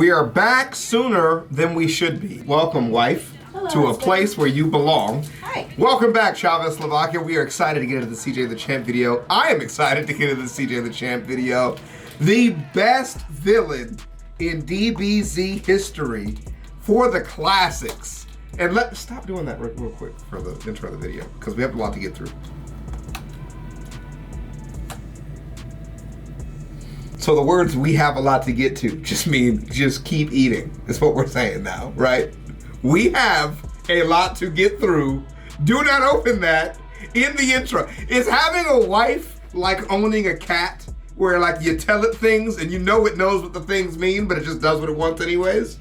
We are back sooner than we should be. Welcome, wife, to a place where you belong. Hi. Welcome back, ChavezzSlovakia. We are excited to get into the Cjdachamp video. I am excited to get into the Cjdachamp video. The best villain in DBZ history for the classics. And stop doing that real quick for the intro of the video, because we have a lot to get through. So the words "we have a lot to get to" just mean just keep eating. Is what we're saying now, right? We have a lot to get through. Do not open that in the intro. Is having a wife like owning a cat, where like you tell it things and you know it knows what the things mean, but it just does what it wants anyways?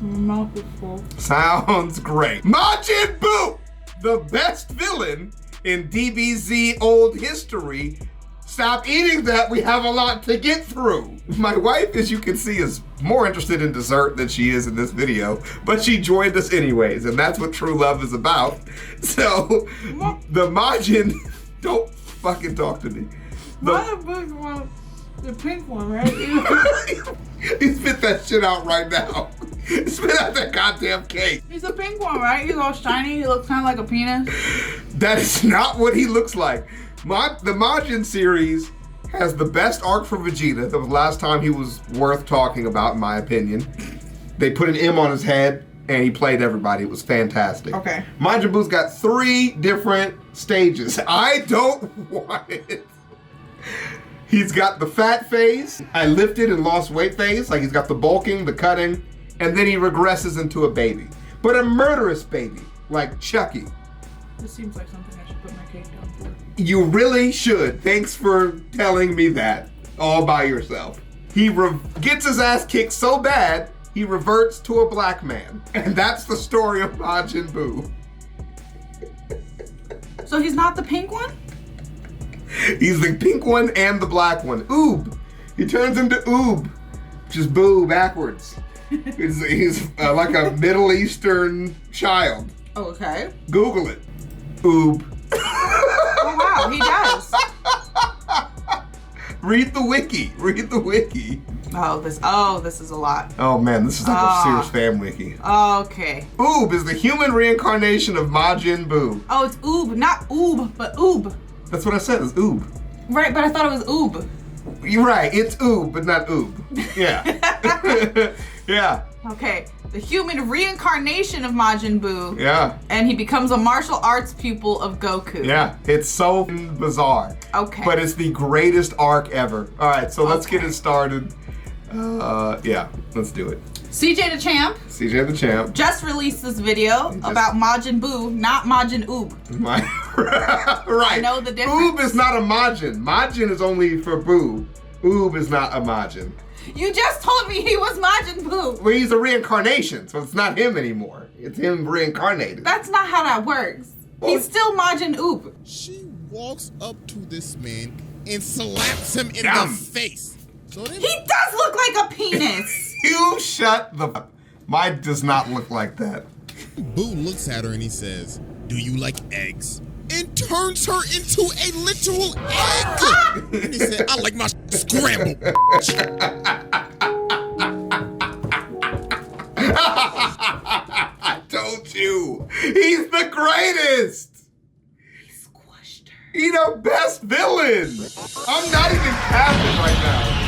My mouth is full. Sounds great. Majin Buu, the best villain in DBZ old history. Stop eating that, we have a lot to get through. My wife, as you can see, is more interested in dessert than she is in this video, but she joined us anyways, and that's what true love is about. So, the Majin, don't fucking talk to me. The pink one, right? He spit that shit out right now. Spit out that goddamn cake. He's a pink one, right? He's all shiny, he looks kind of like a penis. That is not what he looks like. The Majin series has the best arc for Vegeta. That was the last time he was worth talking about, in my opinion. They put an M on his head, and he played everybody. It was fantastic. Okay. Majin Buu's got 3 different stages. I don't want it. He's got the fat phase, I lifted and lost weight phase. Like he's got the bulking, the cutting, and then he regresses into a baby. But a murderous baby, like Chucky. This seems like something I should put my cake down for. You really should. Thanks for telling me that all by yourself. He gets his ass kicked so bad, he reverts to a black man. And that's the story of Majin Buu. So he's not the pink one? He's the pink one and the black one. Oob. He turns into Oob, which is Boo backwards. He's like a Middle Eastern child. Okay. Google it. Oob. Oh wow, he does. Read the wiki. Read the wiki. Oh, this is a lot. Oh man, this is like a Sears fan wiki. Okay. Oob is the human reincarnation of Majin Buu. Oh, it's Oob, not Oob, but Oob. That's what I said, it's Oob. Right, but I thought it was Oob. You're right, it's Oob, but not Oob. Yeah. Yeah. Okay, the human reincarnation of Majin Buu. Yeah. And he becomes a martial arts pupil of Goku. Yeah, it's so bizarre. Okay. But it's the greatest arc ever. All right, so let's get it started. Yeah, let's do it. Cjdachamp. Cjdachamp. Just released this video about Majin Buu, not Majin Oob. Right. I know the difference. Oob is not a Majin. Majin is only for Buu. Oob is not a Majin. You just told me he was Majin Buu. Well, he's a reincarnation, so it's not him anymore. It's him reincarnated. That's not how that works. Well, he's still Majin Oob. She walks up to this man and slaps him in the face. So He does look like a penis. You shut the f. Mine does not look like that. Buu looks at her and he says, "Do you like eggs?" And turns her into a literal egg. And he said, "I like my scrambled." I told you, he's the greatest. He squished her. He's the best villain. I'm not even capping right now.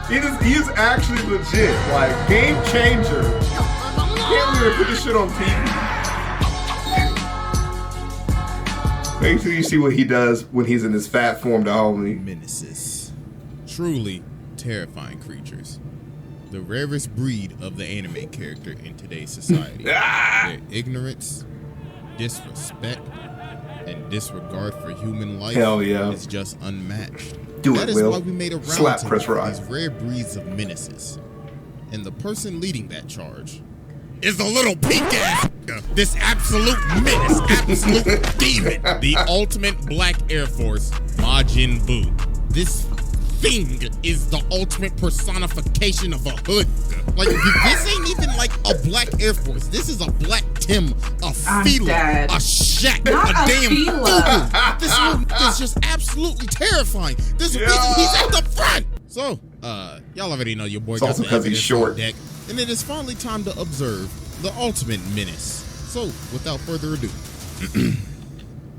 He's actually legit, like game changer. Can't believe they put this shit on TV. Make sure you see what he does when he's in his fat form to homie. Menaces. Truly terrifying creatures. The rarest breed of the anime character in today's society. Their ignorance, disrespect, and disregard for human life is just unmatched. That is why we made a round of these rare breeds of menaces. And the person leading that charge is the little pink ass, this absolute menace, absolute demon, the ultimate black Air Force, Majin Buu. This thing is the ultimate personification of a hood. Like, this ain't even like a black Air Force. This is a black Tim, a Fila, a Shaq, not a damn Fila. Fubu. This is just absolutely terrifying. There's a reason he's at the front. So, y'all already know your boy It's got also the 'cause he's evidence short. on deck, and it is finally time to observe the ultimate menace. So, without further ado.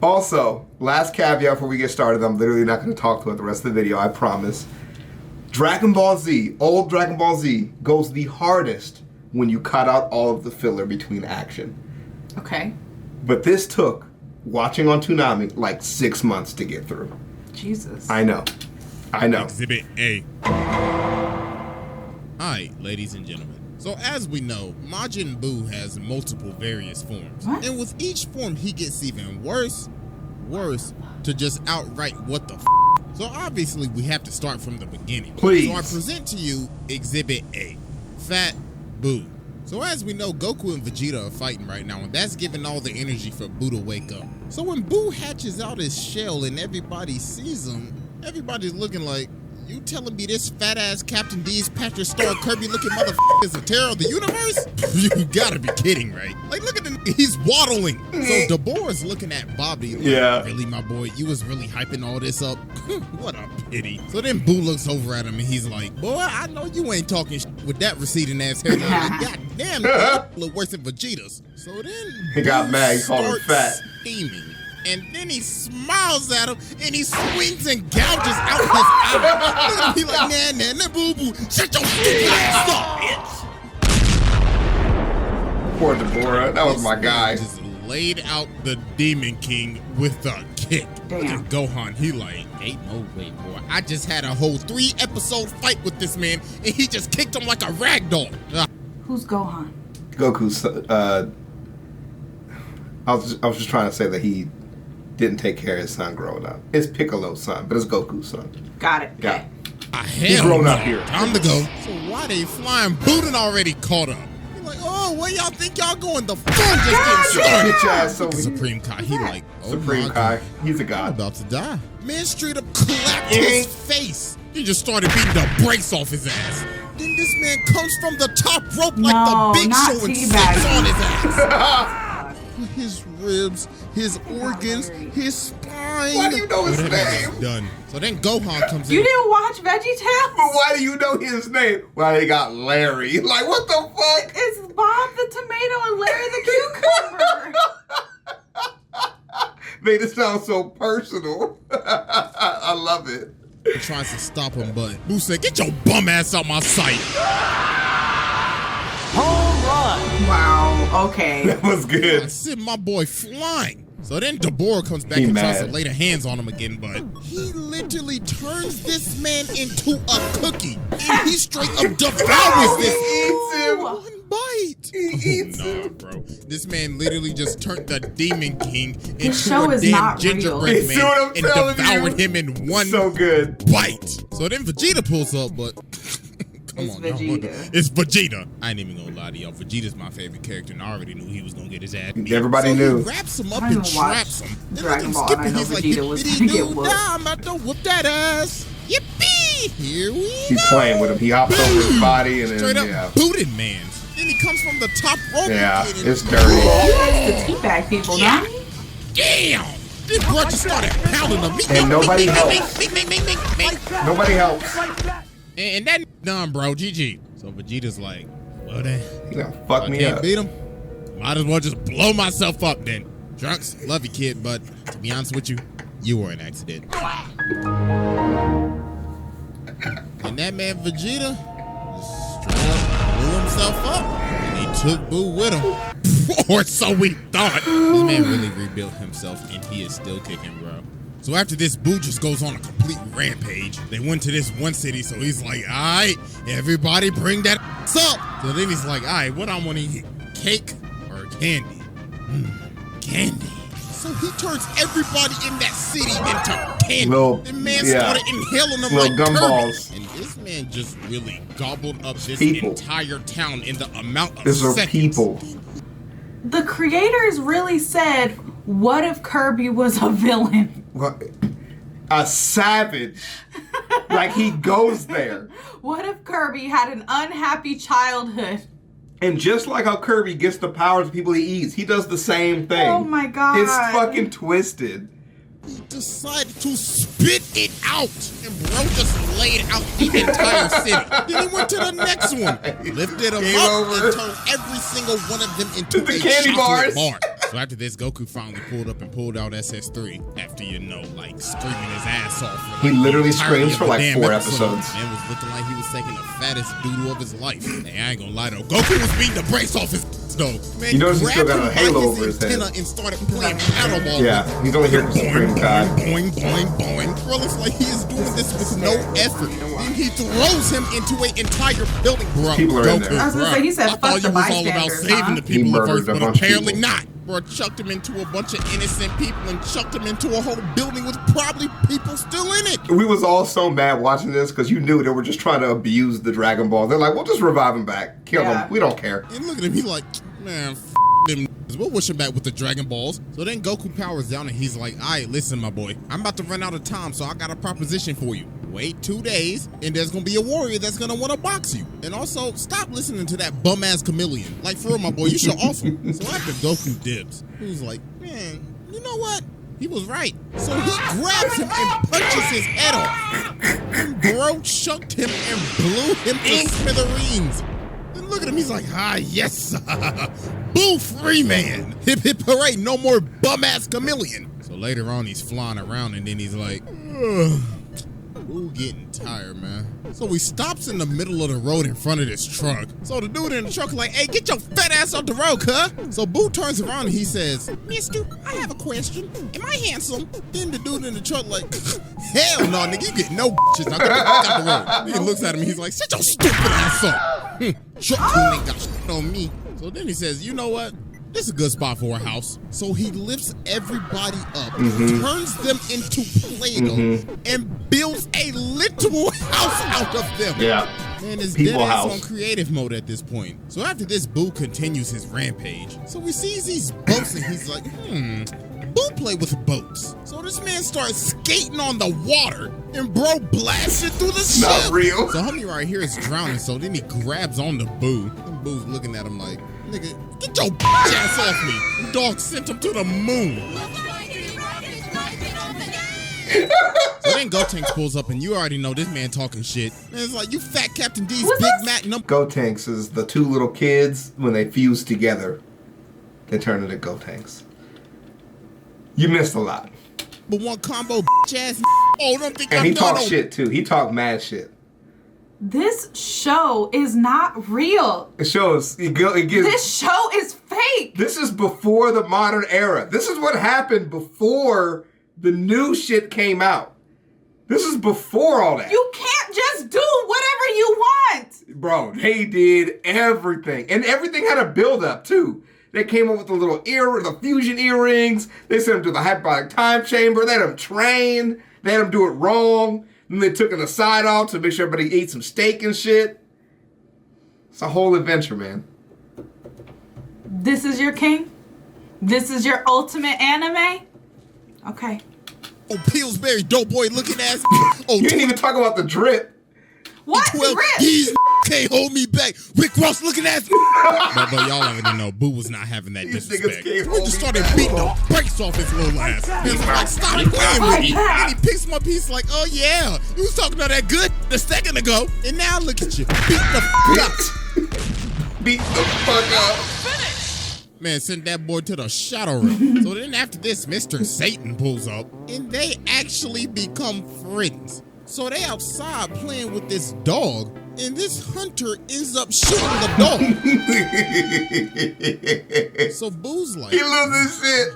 Also, last caveat before we get started, I'm literally not going to talk to it the rest of the video, I promise. Dragon Ball Z, old Dragon Ball Z, goes the hardest when you cut out all of the filler between action. Okay. But this took, watching on Toonami, like 6 months to get through. Jesus. I know. Exhibit A. Alright, ladies and gentlemen. So as we know, Majin Buu has multiple various forms. What? And with each form, he gets even worse, to just outright what the f***. So obviously, we have to start from the beginning. Please. So I present to you Exhibit A, Fat Buu. So as we know, Goku and Vegeta are fighting right now, and that's giving all the energy for Buu to wake up. So when Buu hatches out his shell and everybody sees him, everybody's looking like, you telling me this fat ass Captain D's Patrick Star Kirby looking motherfucker is the terror of the universe? You gotta be kidding, right? Like, look at he's waddling. So Deborah's looking at Bobby like, Yeah. Really, my boy, you was really hyping all this up? What a pity. So then Boo looks over at him and he's like, boy, I know you ain't talking with that receding ass hairline. God damn, that look worse than Vegeta's. So then He got Boo mad, he called him starts fat. steaming. And then he smiles at him, and he swings and gouges out his eye. Look at him, he like, nah, boo, boo, shut your stupid ass up, bitch. Poor Deborah, that was my guy. Just laid out the Demon King with a kick. Look Damn. at Gohan, he like, ain't no way, boy. I just had a whole 3-episode fight with this man, and he just kicked him like a rag doll. Who's Gohan? Goku's, I was just trying to say that he didn't take care of his son growing up. It's Piccolo's son, but it's Goku's son. Got it. Yeah. Hell grown no. up here. Time to go. So why they flying? Bootin already caught up. You're like, oh, where y'all think y'all going? The fun just getting started. Get your ass over here. Supreme Kai, he like, oh Supreme my Kai, God, he's a I'm god. about to die. Man straight up clapped his face. He just started beating the brakes off his ass. Then this man comes from the top rope like No, the Big not Show and teabag. sits on his ass. His ribs, his organs, his spine. Why do you know his That name? is done. So then Gohan comes in. You didn't watch VeggieTales? But why do you know his name? Well, they got Larry. Like, what the fuck? It's Bob the Tomato and Larry the Cucumber. Made it sound so personal. I love it. He tries to stop him, but Boo said, get your bum ass out my sight. Wow. Okay. That was I good. sent my boy flying. So then Deborah comes back He and tries to mad. lay the hands on him again, but he literally turns this man into a cookie. And he straight up devours He this eats him. one bite. He eats Nah, him. bro. This man literally just turned the Demon King into show a is damn not gingerbread real. You man see what I'm and telling devoured you? him in one So good. bite. So then Vegeta pulls up, but come It's on, y'all. Vegeta. It's Vegeta. I ain't even gonna lie to y'all. Vegeta's my favorite character, and I already knew he was gonna get his ass beat. Everybody so knew. He wraps him up I and didn't watch traps him. Then Dragon look at him Ball, skipping. and I know He's like, Vegeta was "Yippity gonna get doo whooped." dah, I'm about to whoop that ass. Yippee! Here we He's go. playing with him. He hops over his body and Straight then, up yeah. booted man's. Then he comes from the top rope. Yeah, and it's dirty. He likes to teabag people, Yeah. don't he? Damn! This bro just started pounding him. And nobody helps. Mink. Nobody helps. And that done, bro. GG. So Vegeta's like, well then, He done fucked I me can't up. beat him. Might as well just blow myself up then. Trunks, love you, kid, but to be honest with you, you were an accident. And that man Vegeta just straight up blew himself up, and he took Boo with him. Or so we thought. This man really rebuilt himself, and he is still kicking, bro. So after this, Boo just goes on a complete rampage. They went to this one city, so he's like, all right, everybody bring that up. So then he's like, all right, what I want to eat, cake or candy? Candy. So he turns everybody in that city into candy. The man started inhaling them like gumballs. Kirby. And this man just really gobbled up this People. entire town in the amount of These are seconds. people. The creators really said, what if Kirby was a villain? What? A savage. Like, he goes there. What if Kirby had an unhappy childhood? And just like how Kirby gets the powers of people he eats, he does the same thing. Oh my God. It's fucking twisted. he decided to spit it out. And bro just laid out the entire city. Then he went to the next one, lifted them up, and turned every single one of them into The a candy chocolate bars. bar. So after this, Goku finally pulled up and pulled out SS3 after, like screaming his ass off. For, He literally screams for like 4 episode. episodes. And was looking like he was taking the fattest doodle of his life. And I ain't gonna lie though, Goku was beating the brakes off his though. Man, You notice he's still got a grabbed halo him over by his head. antenna and started playing paddleball. Yeah, he's only here for Supreme Kai. Boing, boing, boing. Bro looks like he is doing this with no effort. Then he throws him into an entire building. Bro, People are in there. I was gonna say, he said, I fuck thought the you was all about bystanders, saving huh? the people He at murdered first, a but bunch of apparently people. not. Bro chucked him into a bunch of innocent people and chucked him into a whole building with probably people still in it. We was all so mad watching this because you knew they were just trying to abuse the Dragon Ball. They're like, we'll just revive him back. Kill Yeah. him. We don't care. And look at him, he's like, man, them. We'll wish him back with the Dragon Balls. So then Goku powers down and he's like, all right, listen, my boy, I'm about to run out of time, so I got a proposition for you. Wait 2 days, and there's gonna be a warrior that's gonna wanna box you. And also, stop listening to that bum-ass chameleon. Like, for real, my boy, you should off him. So after Goku dips, he was like, man, you know what? He was right. So he grabs him and punches his head off. And bro chucked him and blew him to smithereens. And look at him, he's like, yes, Boo free man. Hip hip hooray, no more bum-ass chameleon. So later on, he's flying around and then he's like, ugh. Boo getting tired, man. So he stops in the middle of the road in front of this truck. So the dude in the truck is like, hey, get your fat ass off the road, cuh. So Boo turns around and he says, mister, I have a question. Am I handsome? Then the dude in the truck like, hell no, nigga, you get no bitches. Now get the fuck out the road. Then he looks at him and he's like, shut your stupid ass up. Truck dude ain't got shit on me. So then he says, you know what? This is a good spot for a house. So he lifts everybody up, turns them into Play-Doh, and builds a literal house out of them. Yeah. Man, it's People dead ass house. on creative mode at this point. So after this, Boo continues his rampage. So he sees these boats and he's like, Boo play with boats. So this man starts skating on the water and bro blasted through the ship. Not real. So homie right here is drowning. So then he grabs on to Boo. And Boo's looking at him like, nigga, get your ass off me. The dog sent him to the moon. So then Gotenks pulls up and you already know this man talking shit. And it's like, you fat Captain D's What's Big this? Mac number. Gotenks is the 2 little kids, when they fuse together, they turn into Gotenks. You missed a lot. But one combo ass. Oh, don't think And I'm he done. talked shit too. He talked mad shit. This show is not real. It shows, it gives, This show is fake. this is before the modern era. This is what happened before the new shit came out. This is before all that. You can't just do whatever you want. Bro, they did everything. And everything had a build-up, too. They came up with the fusion earrings. They sent him to the hyperbolic time chamber. They had him train. They had him do it wrong. Then they took him aside off to make sure everybody ate some steak and shit. It's a whole adventure, man. This is your king? This is your ultimate anime? Okay. Oh, Pillsbury dope boy looking ass. Oh, You didn't even talk about the drip. What? 12 Rip? These can't hold me back. Rick Ross looking ass. but y'all already know Boo was not having that These disrespect. niggas can't We hold just me started back. beating the brakes off his little ass. He was like, stop playing with me. And he picks him up. He's like, oh yeah, you was talking about that good a second ago. And now look at you. Beat the fuck Beat the fuck up. up. Man, sent that boy to the shadow realm. So then after this, Mr. Satan pulls up. And they actually become friends. So they outside playing with this dog. And this hunter ends up shooting the dog. So Boo's like, He loses shit.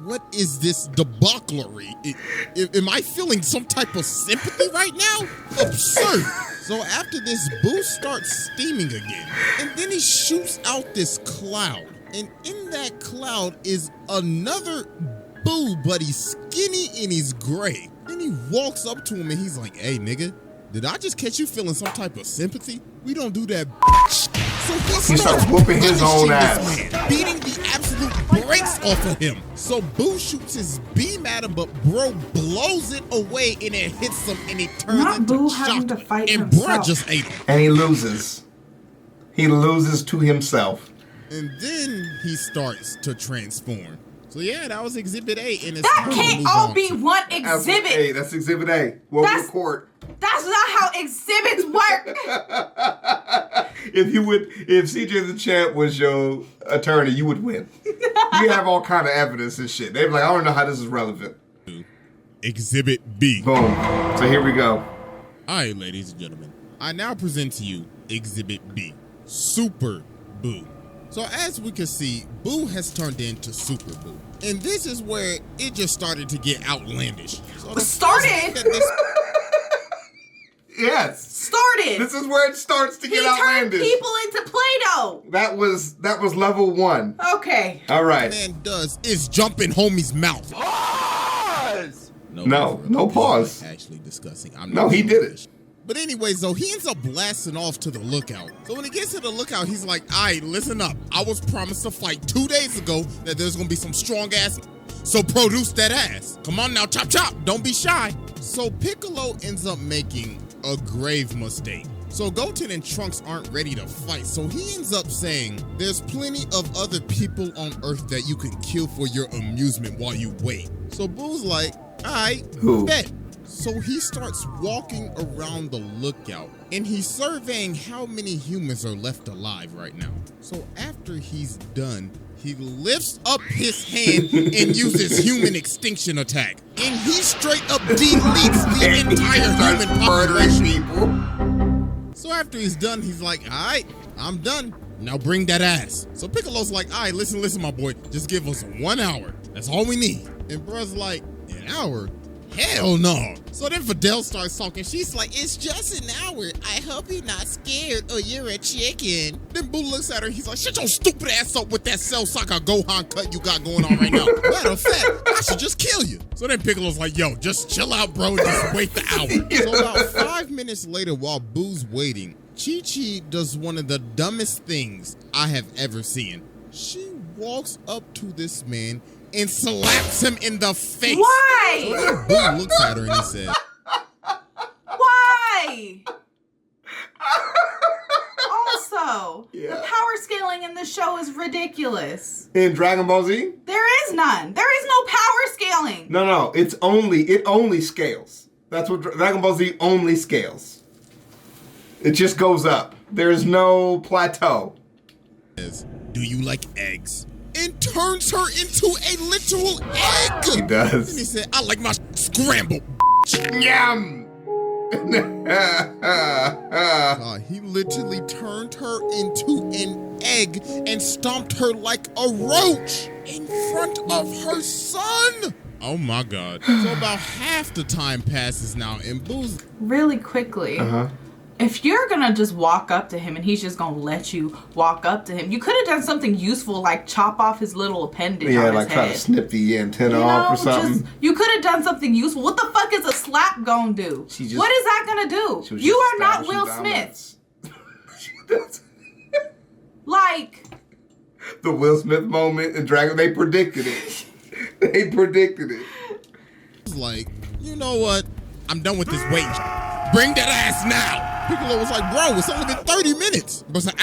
what is this debauchery? Am I feeling some type of sympathy right now? Absurd. So after this, Boo starts steaming again. And then he shoots out this cloud. And in that cloud is another Boo, but he's skinny and he's gray. Then he walks up to him and he's like, hey, nigga, did I just catch you feeling some type of sympathy? We don't do that, bitch. So He starts whooping his own ass. this man, beating the absolute brakes off of him. So Boo shoots his beam at him, but bro blows it away and it hits him and he turns Not into Boo having to chocolate. fight And bro himself. just ate him. And he loses. He loses to himself. And then he starts to transform. So yeah, that was Exhibit A. And it's That time to can't move all on be to- one That's exhibit. Hey, that's Exhibit A. What That's- was court? That's not how exhibits work. If CJ the Champ was your attorney, you would win. You have all kind of evidence and shit. They'd be like, I don't know how this is relevant. Exhibit B. Boom. So here we go. All right, ladies and gentlemen, I now present to you Exhibit B, Super Boo. So as we can see, Boo has turned into Super Boo. And this is where it just started to get outlandish. So the Started? first thing that this- Yes. Started. This is where it starts to He get turned outlandish. people into Play-Doh. That was level 1. Okay. All right. man does is jump in homie's mouth. No pause. Actually discussing. No, he did it. But anyways, though, he ends up blasting off to the lookout. So when he gets to the lookout, he's like, all right, listen up. I was promised a fight 2 days ago that there's going to be some strong ass. So produce that ass. Come on now, chop chop. Don't be shy. So Piccolo ends up making a grave mistake. So Goten and Trunks aren't ready to fight. So he ends up saying, there's plenty of other people on Earth that you can kill for your amusement while you wait. So Boo's like, all right, bet. So he starts walking around the lookout and he's surveying how many humans are left alive right now. So after he's done, he lifts up his hand and uses human extinction attack. And he straight up deletes the entire human population. So after he's done, he's like, all right, I'm done. Now bring that ass. So Piccolo's like, all right, listen, my boy. Just give us 1 hour. That's all we need. And bruh's like, an hour? Hell no. So then Fidel starts talking. She's like, it's just an hour. I hope you're not scared or you're a chicken. Then Boo looks at her. He's like, shut your stupid ass up with that Cell Soccer Gohan cut you got going on right now. Matter of fact, I should just kill you. So then Piccolo's like, yo, just chill out, bro. Just wait the hour. So about 5 minutes later, while Boo's waiting, Chi-Chi does one of the dumbest things I have ever seen. She walks up to this man and slaps him in the face. Why? So then Boo looks at her and he says, Why? Also, Yeah. the power scaling in this show is ridiculous. In Dragon Ball Z? There is none. There is no power scaling. No. It only scales. That's what Dragon Ball Z only scales. It just goes up. There's no plateau. do you like eggs? And turns her into a literal egg. He does. And he said, I like my scrambled. Yum! He literally turned her into an egg and stomped her like a roach in front of her son. Oh my God. So about half the time passes now and Boo's Really quickly. If you're gonna just walk up to him and he's just gonna let you walk up to him, you could have done something useful like chop off his little appendage on his like try head. to snip the antenna off or something. You could have done something useful. What the fuck is a slap gonna do? What is that gonna do? You are not Will Smith. Like the Will Smith moment in Dragon, they predicted it. They predicted it. like, you know what? I'm done with this waiting. Bring that ass now. Piccolo was like, bro, it's only been 30 minutes. But like,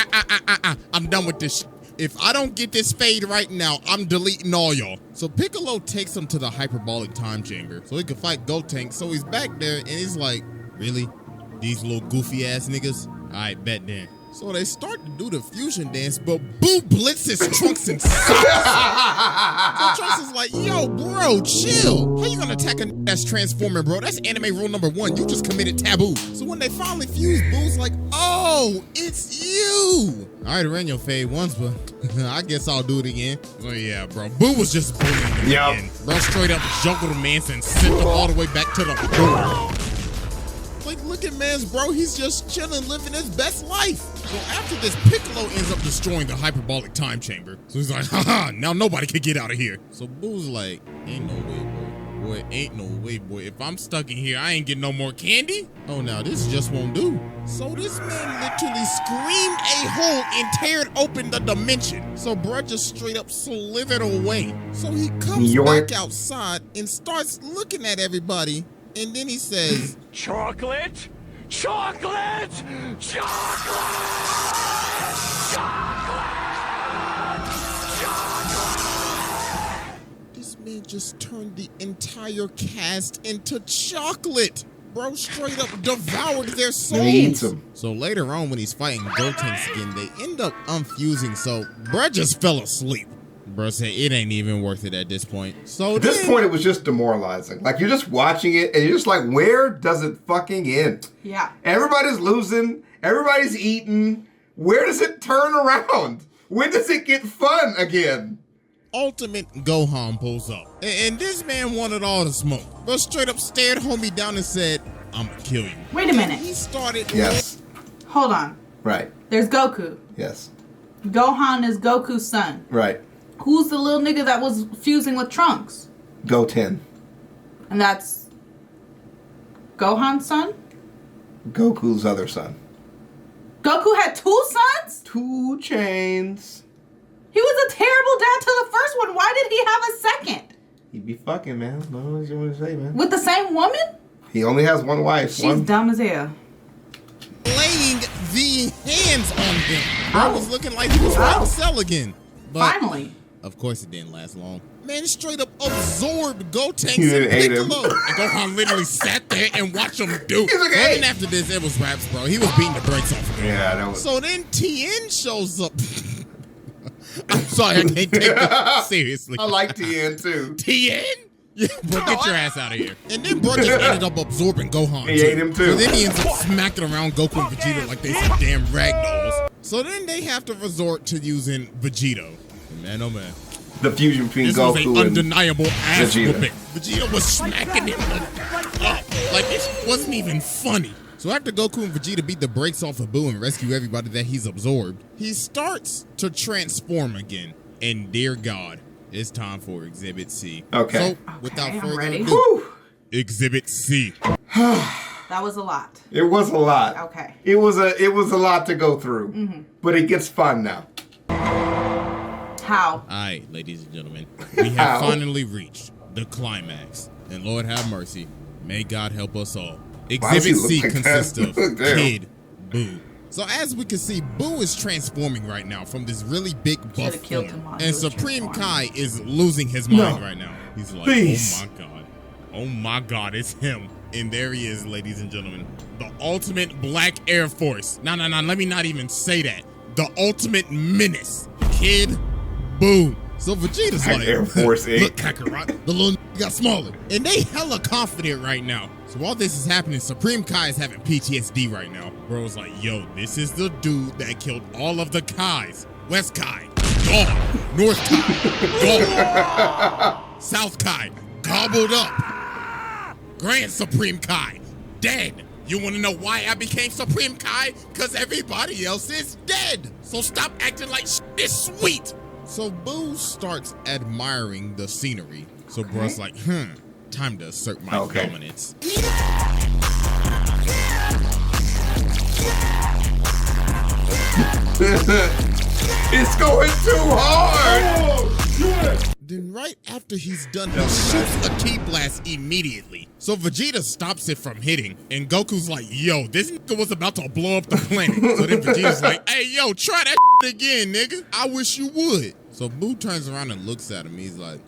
I'm done with this shit. If I don't get this fade right now, I'm deleting all y'all. So Piccolo takes him to the hyperbolic time chamber so he can fight Gotenk. So he's back there and he's like, really? These little goofy ass niggas? All right, bet then. So they start to do the fusion dance, but Boo blitzes Trunks and sucks. So Trunks is like, yo, bro, chill. How you gonna attack a that's transforming, bro? That's anime rule number 1. You just committed taboo. So when they finally fuse, Boo's like, oh, it's you. I already ran your fade once, but I guess I'll do it again. So yeah, bro, Boo was just bullying him again. Bro straight up juggled the man and sent him all the way back to the door. Like, look at man's bro, he's just chilling, living his best life. So after this, Piccolo ends up destroying the hyperbolic time chamber. So he's like, haha, now nobody can get out of here. So Boo's like, ain't no way, boy. Boy, ain't no way, boy. If I'm stuck in here, I ain't getting no more candy. Oh, now this just won't do. So this man literally screamed a hole and teared open the dimension. So bruh just straight up slithered away. So he comes back outside and starts looking at everybody. And then he says, Chocolate? Chocolate! Chocolate! Chocolate! Chocolate! just turned the entire cast into chocolate. Bro straight up devoured their souls. He eats them. So later on when he's fighting Gotenks again, they end up unfusing. So bruh just fell asleep. Bro said it ain't even worth it at this point. So at this point, it was just demoralizing. Like, you're just watching it, and you're just like, where does it fucking end? Yeah. Everybody's losing. Everybody's eating. Where does it turn around? When does it get fun again? Ultimate Gohan pulls up. And this man wanted all the smoke. Bro straight up stared homie down and said, I'ma kill you. Wait a minute. He started... Yes. Hold on. Right. There's Goku. Yes. Gohan is Goku's son. Right. Who's the little nigga that was fusing with Trunks? Goten. And that's Gohan's son? Goku's other son. Goku had 2 sons? 2 chains. He was a terrible dad to the first one. Why did he have a second? He'd be fucking, man. I don't know what you want to say, man. With the same woman? He only has one wife. She's dumb as hell. Laying the hands on him. I was looking like he was trying to sell again. But Finally. of course it didn't last long. Man straight up absorbed Gotenks He didn't and hate him. Piccolo. And Gohan literally sat there and watched him do. He's like, And hey. then after this, it was raps, bro. He was beating the brakes off of him. Yeah, that was... So then Tien shows up. I'm sorry, I can't take this seriously. I like Tien, too. Tien? Yeah, bro, get your ass out of here. And then bro just ended up absorbing Gohan. He ate him, too. So then he ends up smacking around Goku and Vegeta like they some damn ragdolls. So then they have to resort to using Vegito. Man, oh man. The fusion between This Goku was an undeniable ass Vegeta. whooping. Vegeta was smacking him up. Like it wasn't even funny. So after Goku and Vegeta beat the brakes off of Buu and rescue everybody that he's absorbed, he starts to transform again. And dear God, it's time for Exhibit C. Okay. So without I'm further ready. ado, Whew. Exhibit C. That was a lot. It was a lot. Okay. It was a lot to go through. Mm-hmm. But it gets fun now. How? All right, ladies and gentlemen, we have finally reached the climax. And Lord have mercy, may God help us all. Why does he Exhibit look C like consists that? of Damn. Kid Buu. So as we can see, Buu is transforming right now from this really big buff Should've killed form. him while he And was Supreme transforming. Kai is losing his mind No. right now. He's like, Please. oh my God. Oh my God, it's him. And there he is, ladies and gentlemen. The ultimate Black Air Force. No, let me not even say that. The ultimate menace. Kid Buu. So Vegeta's Black like, Air Force, eh? look, Kakarot, the little got smaller. And they hella confident right now. So while this is happening, Supreme Kai is having PTSD right now. Bro's like, yo, this is the dude that killed all of the Kais. West Kai, gone. North Kai, gone. South Kai, gobbled up. Grand Supreme Kai, dead. You want to know why I became Supreme Kai? Because everybody else is dead. So stop acting like shit is sweet. So Buu starts admiring the scenery. So bro's like, time to assert my dominance. It's going too hard! Then right after he's done, he shoots a ki blast immediately. So Vegeta stops it from hitting, and Goku's like, yo, this nigga was about to blow up the planet. So then Vegeta's like, hey, yo, try that again, nigga. I wish you would. So Buu turns around and looks at him. He's like,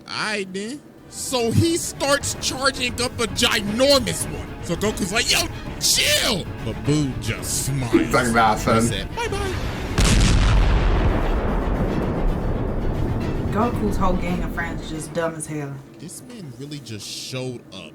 alright then. So he starts charging up a ginormous one. So Goku's like, yo, chill. But Buu just smiles. He's like, nah, He son. said, bye-bye. Goku's whole gang of friends is just dumb as hell. This man really just showed up,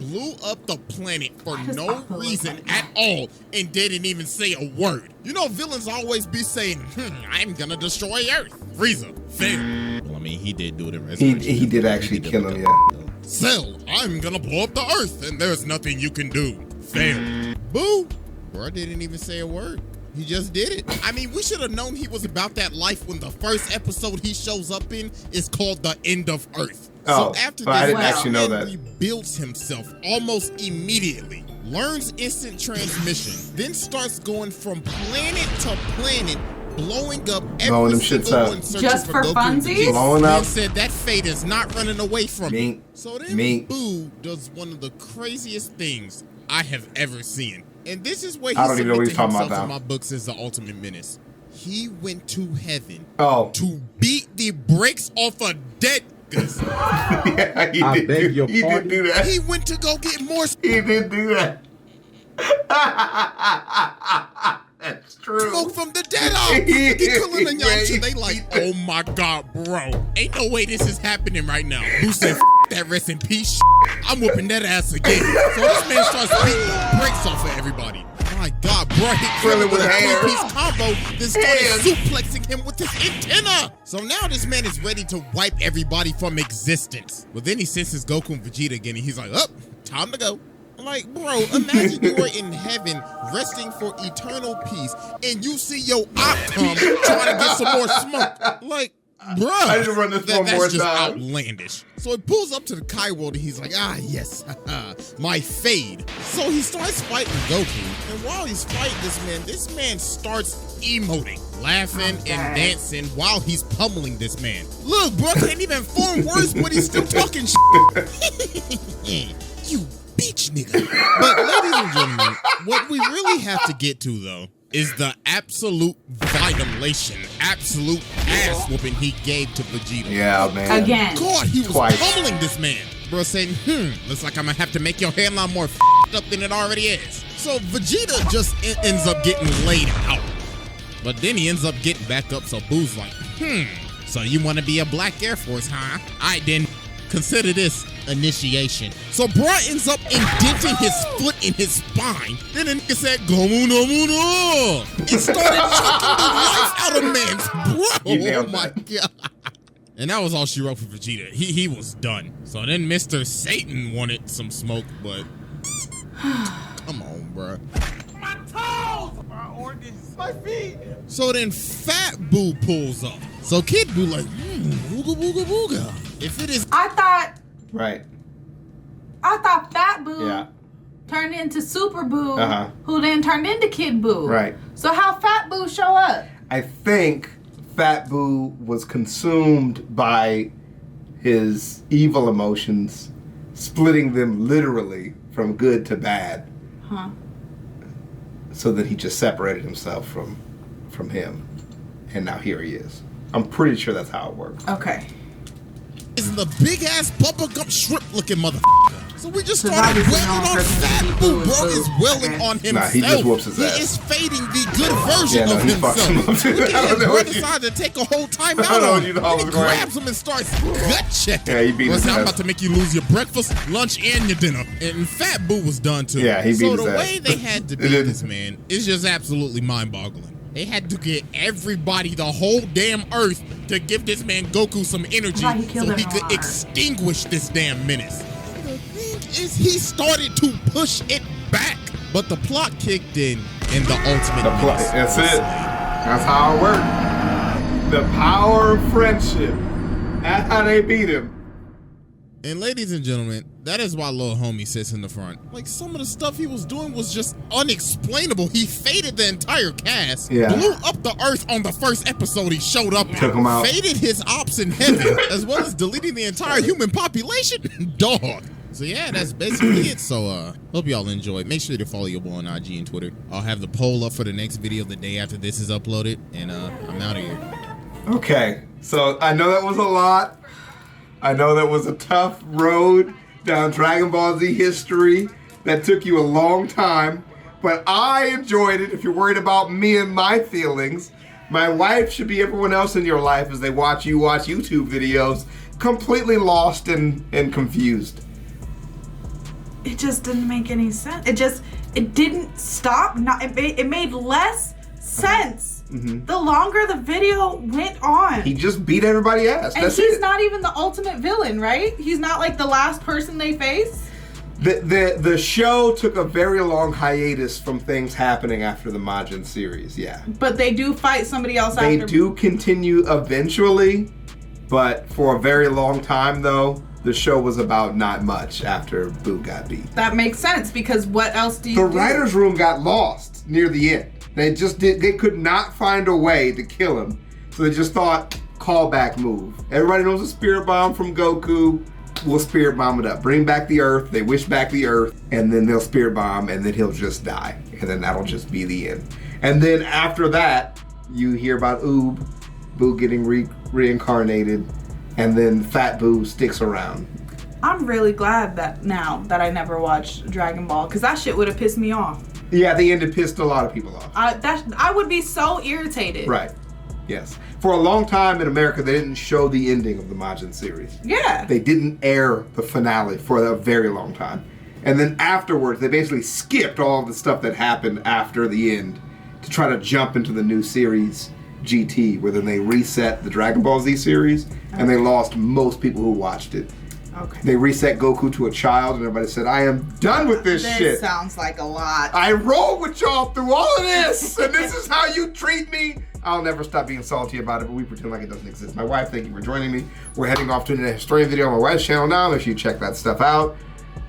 blew up the planet for Why does no Appa look reason like at all, and didn't even say a word. You know, villains always be saying, I'm gonna destroy Earth. Frieza, fail. Well, I mean, he did do it in Resurrection. He did actually kill him, yeah. Cell, I'm gonna blow up the Earth, and there's nothing you can do. Fail. Boo, bro didn't even say a word. He just did it. I mean, we should have known he was about that life when the first episode he shows up in is called The End of Earth. Oh, So after but I this, didn't actually know man that. rebuilds himself almost immediately, learns instant transmission, then starts going from planet to planet, blowing up Blowing every them shits single up. one searching Just for Goku and funsies? Vegeta. Blowing Then up. said that fate is not running away from me. Mink. So then Mink. Buu does one of the craziest things I have ever seen. And this is where he I don't even know what he's submitted talking himself about in now. my books as the ultimate menace. He went to heaven Oh. to beat the brakes off a dead this. Yeah, he I did beg do, your he pardon? did do that. He went to go get more He did do that. That's true. smoke from the dead off. He killing the Yamcha. They like, oh my god, bro. Ain't no way this is happening right now. Who said that rest in peace? I'm whooping that ass again. So this man starts beating the brakes off of everybody. My god, bro. He killed him with a hair. three-piece combo. Then started suplexing him with his antenna. So now this man is ready to wipe everybody from existence. But then he senses Goku and Vegeta again, and he's like, oh, time to go. I'm like, bro, imagine you were in heaven resting for eternal peace, and you see your op come trying to get some more smoke. Like, bro, I need to run this one more that's just time. outlandish. So he pulls up to the Kai world, and he's like, ah, yes, my fade. So he starts fighting Goku, and while he's fighting this man starts emoting, laughing and dancing while he's pummeling this man. Look, bro, can't even form words, but he's still talking shit. You bitch nigga. But ladies and gentlemen, what we really have to get to though is the absolute violation, absolute ass whooping he gave to Vegeta. Yeah, man. Again. God, he was Twice. pummeling this man. Bro saying, looks like I'm gonna have to make your hairline more up than it already is. So Vegeta just ends up getting laid out. But then he ends up getting back up, so Boo's like, so you wanna be a Black Air Force, huh? I didn't. Consider this initiation. So bro ends up indenting his foot in his spine. Then the nigga said, Gomu no mu no. And started choking the life out of man's bro. You nailed Oh my god. And that was all she wrote for Vegeta. He was done. So then Mr. Satan wanted some smoke, but come on, bro. My toes! My organs! My feet! So then Fat Boo pulls up. So Kid Boo like, booga booga booga. If it is I Right. thought Fat Boo Yeah. turned into Super Boo, Uh-huh. who then turned into Kid Boo. Right. So how Fat Boo show up? I think Fat Boo was consumed by his evil emotions, splitting them literally from good to bad. Huh. So that he just separated himself from him. And now here he is. I'm pretty sure that's how it works. Okay. is the big ass bubblegum shrimp looking motherfucker. So we just started wailing on Fat Boo. Bro is wailing on himself. Nah, he just whoops his ass. He is fading the good version of he fucks him himself. up. Look I at don't him. know Bro what you- decided to take a whole time I out don't know on what him. you thought Then was he going. grabs him and starts gut checking. Yeah, he beat his I'm ass. about to make you lose your breakfast, lunch, and your dinner. And Fat Boo was done too. Yeah, he beat So his the ass. way they had to beat this man is just absolutely mind-boggling. They had to get everybody, the whole damn earth, to give this man Goku some energy Why he killed so he everyone could on Earth? extinguish this damn menace. The thing is, he started to push it back, but the plot kicked in the ultimate menace. That's it. That's how it worked. The power of friendship. That's how they beat him. And ladies and gentlemen, that is why little homie sits in the front. Like, some of the stuff he was doing was just unexplainable. He faded the entire cast, Yeah. blew up the earth on the first episode he showed up in, Took him out. faded his ops in heaven, as well as deleting the entire human population. Dog. So yeah, that's basically it. So hope y'all enjoyed. Make sure to follow your boy on IG and Twitter. I'll have the poll up for the next video the day after this is uploaded, and I'm out of here. Okay, so I know that was a lot. I know that was a tough road down Dragon Ball Z history that took you a long time, but I enjoyed it. If you're worried about me and my feelings, my wife should be everyone else in your life as they watch you watch YouTube videos, completely lost and confused. It just didn't make any sense. It didn't stop. It made less sense. The longer the video went on. He just beat everybody ass. And That's he's it. not even the ultimate villain, right? He's not like the last person they face. The show took a very long hiatus from things happening after the Majin series, yeah. But they do fight somebody else They after. do continue eventually, but for a very long time though, the show was about not much after Boo got beat. That makes sense because what else do you The do? writer's room got lost near the end. They could not find a way to kill him. So they just thought, callback move. Everybody knows a spirit bomb from Goku. We'll spirit bomb it up. Bring back the Earth. They wish back the Earth. And then they'll spirit bomb and then he'll just die. And then that'll just be the end. And then after that, you hear about Boo getting reincarnated and then Fat Boo sticks around. I'm really glad that now that I never watched Dragon Ball, because that shit would have pissed me off. Yeah, the end pissed a lot of people off. I would be so irritated. Right. Yes. For a long time in America, they didn't show the ending of the Majin series. Yeah. They didn't air the finale for a very long time. And then afterwards, they basically skipped all of the stuff that happened after the end to try to jump into the new series, GT, where then they reset the Dragon Ball Z series, and they lost most people who watched it. Okay. They reset Goku to a child, and everybody said, I am done with this shit. This sounds like a lot. I rolled with y'all through all of this, and this is how you treat me. I'll never stop being salty about it, but we pretend like it doesn't exist. My wife, thank you for joining me. We're heading off to a historian video on my wife's channel now. Make sure you check that stuff out.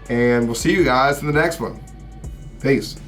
And we'll see you guys in the next one. Peace.